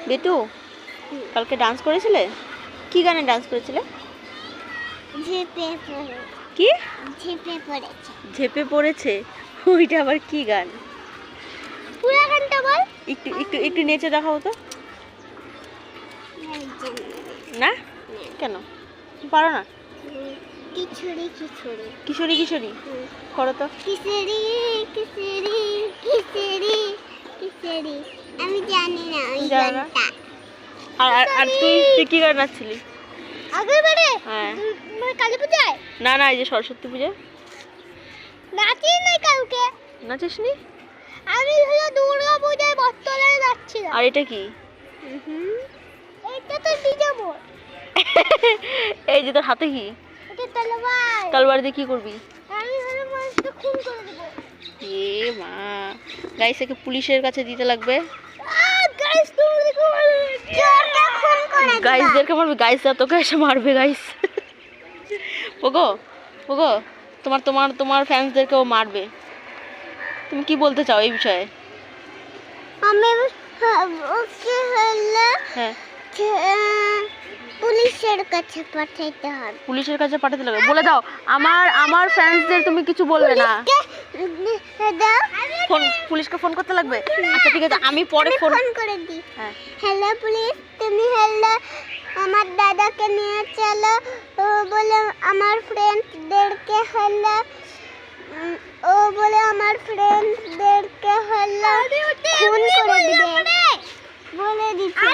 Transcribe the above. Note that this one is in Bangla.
বেটু কালকে ডান্স করেছিলে? কি গানে ডান্স করেছিলে? ঝেপে পড়ে কি ঝেপে পড়েছে। ঝেপে পড়েছে? ওইটা আবার কি গান? পুরো গানটা বল। একটু একটু একটু নেচে দেখাও তো। না কেন পারো না? কিশোরী কিশোরী কিশোরী কিশোরী করো তো। কিশোরী কিশোরী কিশোরী কিশোরী আমি জানি না ওই জানো না? গানটা। আর আর আর তুই তুই কি গান নাচছিলি? আগের বারে হ্যাঁ মানে কালী পূজায় না না এই যে সরস্বতী পূজা নাচি নাই কালকে। নাচিসনি? আমি হলো দুর্গা পূজায় বটতলায় নাচছিলাম। আর এটা কি? এটা তো ডিজে বোর্ড। এই যে তোর হাতে কি? এটা তলোয়ার। তলোয়ার দিয়ে কি করবি? আমি হলো মানুষকে খুন করে দেব। এ মা, গাইস একে পুলিশের কাছে দিতে লাগবে। গাইস তুমি দেখো জোরটা খুন করে দিবা। গাইসদেরকে মারবে, গাইসরা তোকে এসে মারবে গাইস। ওগো ওগো তোমার তোমার তোমার ফ্যান্সদেরকেও মারবে। তুমি কি বলতে চাও এই বিষয়ে? আমি ওকে হলো হ্যাঁ পুলিশের কাছে পাঠাইতে হবে। পুলিশের কাছে পাঠাতে লাগবে, বলে দাও আমার আমার ফ্যান্সদের তুমি কিছু বলবে না। ফোন পুলিশকে ফোন করতে লাগবে? আচ্ছা ঠিক আছে আমি পরে ফোন করে দিই। হ্যাঁ হ্যালো পুলিশ, তুমি হ্যালো আমার দাদাকে নিয়ে চলো। ও বলে আমার ফ্রেন্ডসদেরকে হ্যালো ও বলে আমার ফ্রেন্ডসদেরকে হ্যালো খুন করে দিবে বলে দিচ্ছে।